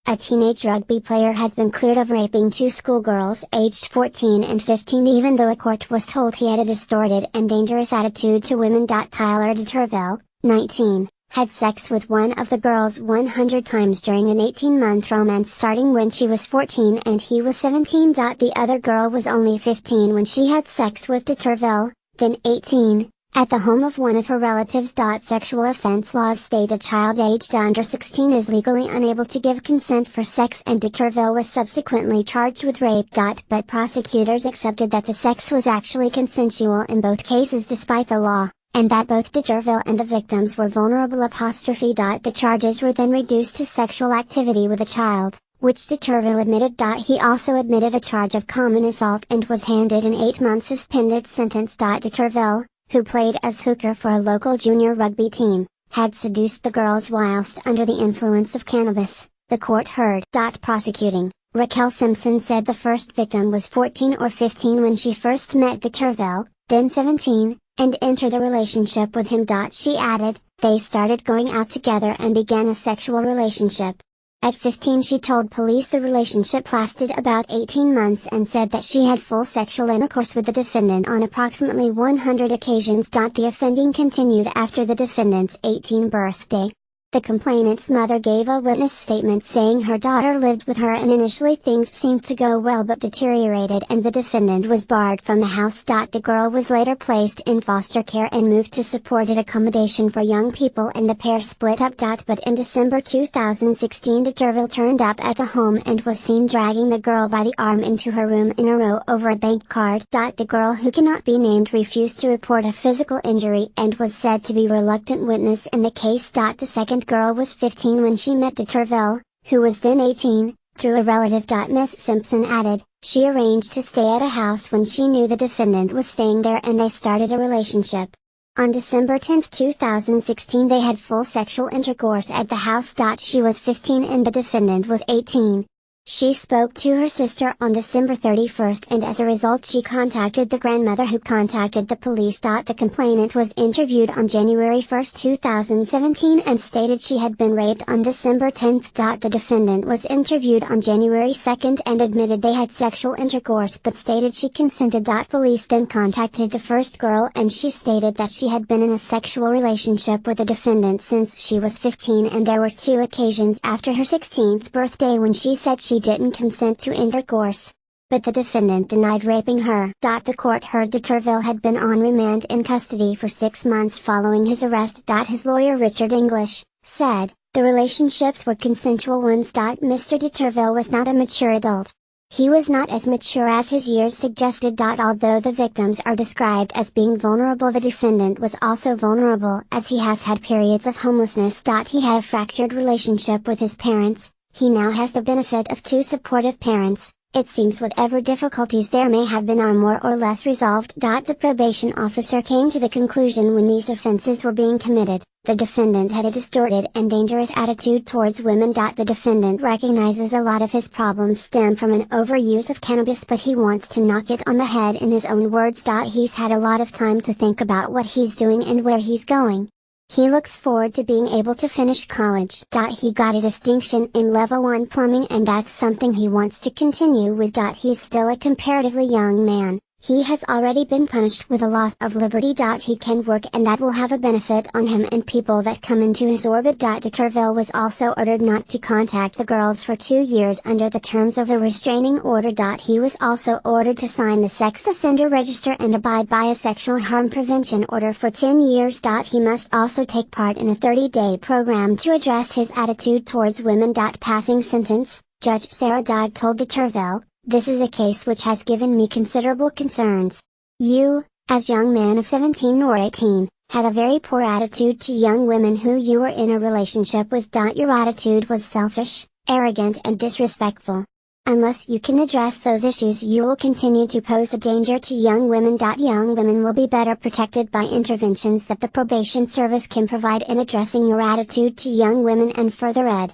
A teenage rugby player has been cleared of raping two schoolgirls aged 14 and 15 even though a court was told he had a distorted and dangerous attitude to women. Tyler DeTurville, 19, had sex with one of the girls 100 times during an 18-month romance starting when she was 14 and he was 17. The other girl was only 15 when she had sex with DeTurville, then 18. At the home of one of her relatives. Sexual offense laws state a child aged under 16 is legally unable to give consent for sex, and DeTurville was subsequently charged with rape. But prosecutors accepted that the sex was actually consensual in both cases despite the law, and that both DeTurville and the victims were vulnerable. The charges were then reduced to sexual activity with a child, which DeTurville admitted. He also admitted a charge of common assault and was handed an 8-month suspended sentence. DeTurville, who played as hooker for a local junior rugby team, had seduced the girls whilst under the influence of cannabis, the court heard. Prosecuting, Raquel Simpson said the first victim was 14 or 15 when she first met DeTurville, then 17, and entered a relationship with him. She added, they started going out together and began a sexual relationship. At 15 she told police the relationship lasted about 18 months and said that she had full sexual intercourse with the defendant on approximately 100 occasions. The offending continued after the defendant's 18th birthday. The complainant's mother gave a witness statement saying her daughter lived with her and initially things seemed to go well but deteriorated and the defendant was barred from the house. The girl was later placed in foster care and moved to supported accommodation for young people and the pair split up. But in December 2016 DeTurville turned up at the home and was seen dragging the girl by the arm into her room in a row over a bank card. The girl, who cannot be named, refused to report a physical injury and was said to be a reluctant witness in the case. The second girl was 15 when she met DeTurville, who was then 18, through a relative. Ms. Simpson added, she arranged to stay at a house when she knew the defendant was staying there and they started a relationship. On December 10, 2016 they had full sexual intercourse at the house. She was 15 and the defendant was 18. She spoke to her sister on December 31 and as a result she contacted the grandmother who contacted the police. The complainant was interviewed on January 1, 2017 and stated she had been raped on December 10. The defendant was interviewed on January 2 and admitted they had sexual intercourse but stated she consented. Police then contacted the first girl and she stated that she had been in a sexual relationship with the defendant since she was 15 and there were 2 occasions after her 16th birthday when she said she didn't consent to intercourse. But the defendant denied raping her. The court heard DeTurville had been on remand in custody for 6 months following his arrest. His lawyer Richard English said, the relationships were consensual ones. Mr. DeTurville was not a mature adult. He was not as mature as his years suggested. Although the victims are described as being vulnerable, the defendant was also vulnerable as he has had periods of homelessness. He had a fractured relationship with his parents. He now has the benefit of 2 supportive parents. It seems whatever difficulties there may have been are more or less resolved. The probation officer came to the conclusion when these offenses were being committed, the defendant had a distorted and dangerous attitude towards women. The defendant recognizes a lot of his problems stem from an overuse of cannabis, but he wants to knock it on the head in his own words. He's had a lot of time to think about what he's doing and where he's going. He looks forward to being able to finish college. He got a distinction in level 1 plumbing and that's something he wants to continue with. He's still a comparatively young man. He has already been punished with a loss of liberty. He can work and that will have a benefit on him and people that come into his orbit. DeTurville was also ordered not to contact the girls for 2 years under the terms of the restraining order. He was also ordered to sign the sex offender register and abide by a sexual harm prevention order for 10 years. He must also take part in a 30-day program to address his attitude towards women. Passing sentence, Judge Sarah Dodd told DeTurville, this is a case which has given me considerable concerns. You, as young man of 17 or 18, had a very poor attitude to young women who you were in a relationship with. Your attitude was selfish, arrogant and disrespectful. Unless you can address those issues, you will continue to pose a danger to young women. Young women will be better protected by interventions that the probation service can provide in addressing your attitude to young women and further ed.